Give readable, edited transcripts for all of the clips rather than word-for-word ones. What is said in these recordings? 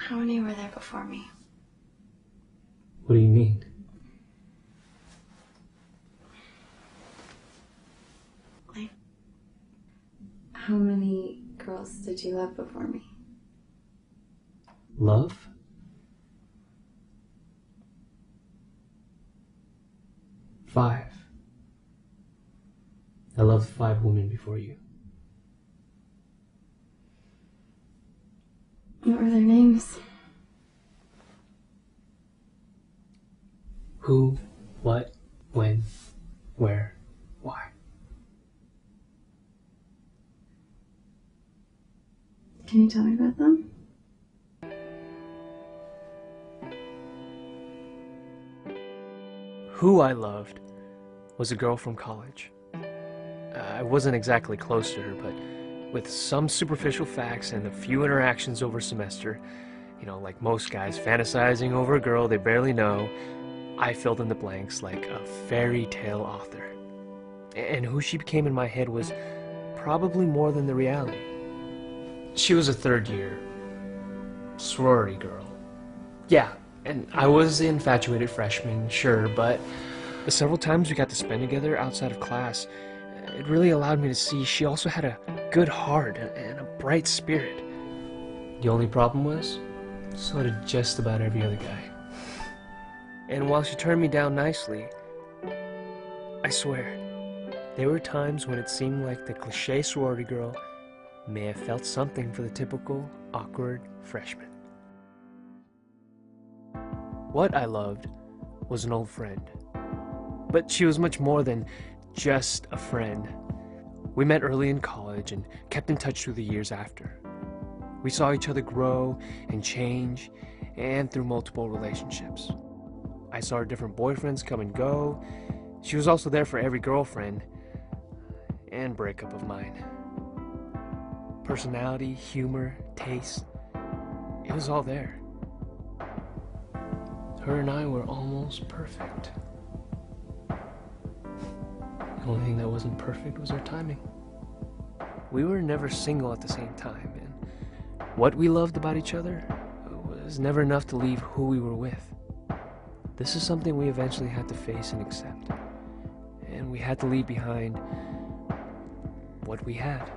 How many were there before me? What do you mean? Like, how many girls did you love before me? Love? Five. I loved 5 women before you. What were their names? Who, what, when, where, why. Can you tell me about them? Who I loved was a girl from college. I wasn't exactly close to her, but with some superficial facts and a few interactions over a semester, like most guys fantasizing over a girl they barely know, I filled in the blanks like a fairy tale author. And who she became in my head was probably more than the reality. She was a third-year sorority girl. Yeah, and I was the infatuated freshman, sure, but the several times we got to spend together outside of class, it really allowed me to see she also had a good heart and a bright spirit. The only problem was, so did just about every other guy. And while she turned me down nicely, I swear, there were times when it seemed like the cliché sorority girl may have felt something for the typical awkward freshman. What I loved was an old friend. But she was much more than just a friend. We met early in college and kept in touch through the years after. We saw each other grow and change, and through multiple relationships. I saw her different boyfriends come and go. She was also there for every girlfriend and breakup of mine. Personality, humor, taste, it was all there. Her and I were almost perfect. The only thing that wasn't perfect was our timing. We were never single at the same time, and what we loved about each other was never enough to leave who we were with. This is something we eventually had to face and accept. And we had to leave behind what we had.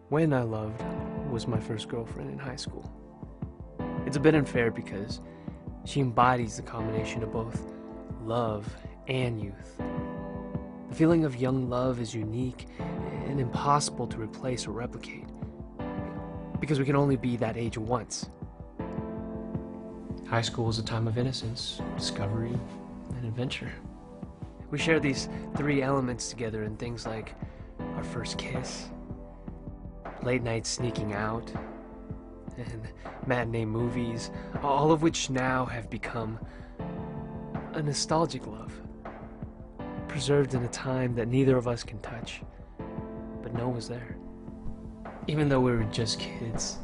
When I loved was my first girlfriend in high school. It's a bit unfair because she embodies the combination of both love and youth. The feeling of young love is unique and impossible to replace or replicate, because we can only be that age once. High school is a time of innocence, discovery, and adventure. We share these 3 elements together in things like our first kiss, late night sneaking out, and matinee movies, all of which now have become a nostalgic love, preserved in a time that neither of us can touch, but know was there. Even though we were just kids,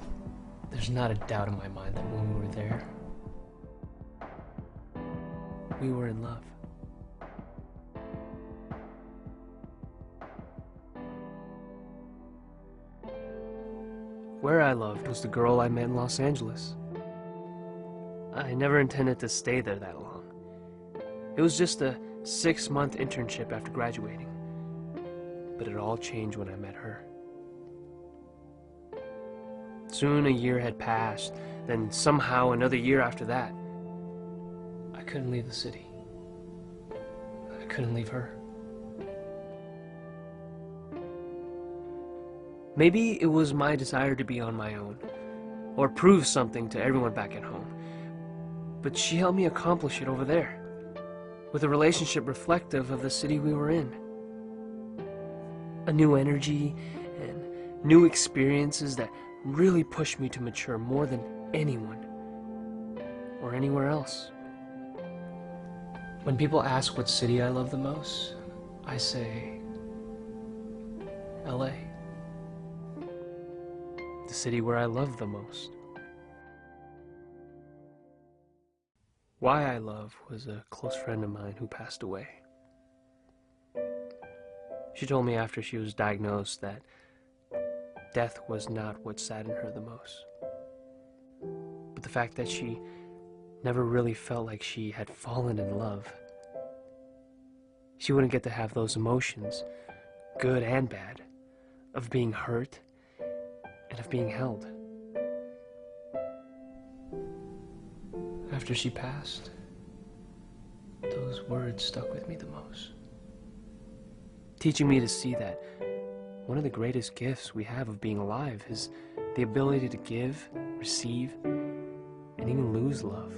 there's not a doubt in my mind that when we were there, we were in love. Where I loved was the girl I met in Los Angeles. I never intended to stay there that long. It was just a 6-month internship after graduating, but it all changed when I met her. Soon a year had passed, then somehow another year after that. I couldn't leave the city. I couldn't leave her. Maybe it was my desire to be on my own, or prove something to everyone back at home. But she helped me accomplish it over there, with a relationship reflective of the city we were in. A new energy and new experiences that really pushed me to mature more than anyone or anywhere else. When people ask what city I love the most, I say LA. The city where I love the most. Why I Love was a close friend of mine who passed away. She told me after she was diagnosed that death was not what saddened her the most. but the fact that she never really felt like she had fallen in love. She wouldn't get to have those emotions, good and bad, of being hurt and of being held. After she passed, those words stuck with me the most, teaching me to see that one of the greatest gifts we have of being alive is the ability to give, receive, and even lose love.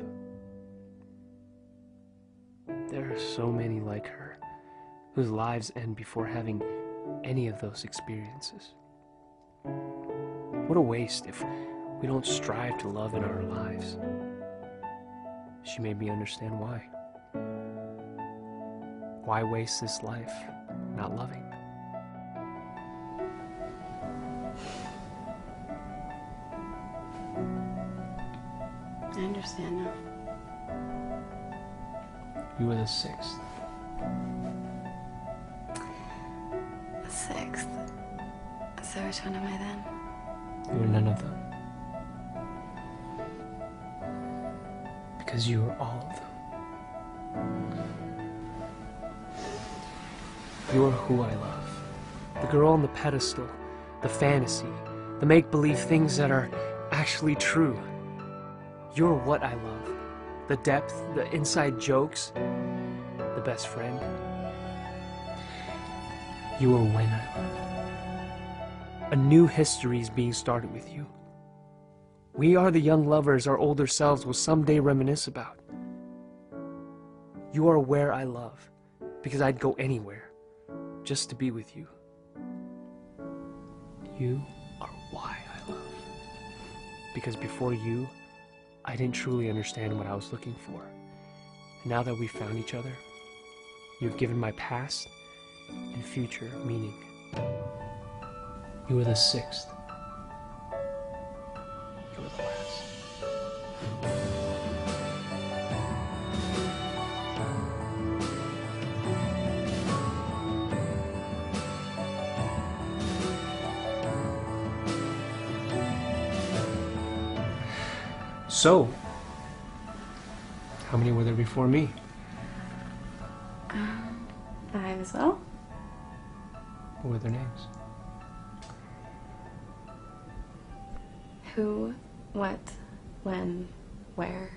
There are so many like her, whose lives end before having any of those experiences. What a waste if we don't strive to love in our lives. She made me understand why. Why waste this life not loving? I understand now. You were the sixth. The sixth. So which one am I then? You were none of them. Because you were all of them. You're who I love. The girl on the pedestal, the fantasy, the make-believe things that are actually true. You're what I love. The depth, the inside jokes, the best friend. You are when I love. A new history is being started with you. We are the young lovers our older selves will someday reminisce about. You are where I love, because I'd go anywhere just to be with you. You are why I love, because before you, I didn't truly understand what I was looking for. And now that we've found each other, you've given my past and future meaning. You were the sixth. You were the last. So, how many were there before me? 5 as well. What were their names? Who, what, when, where.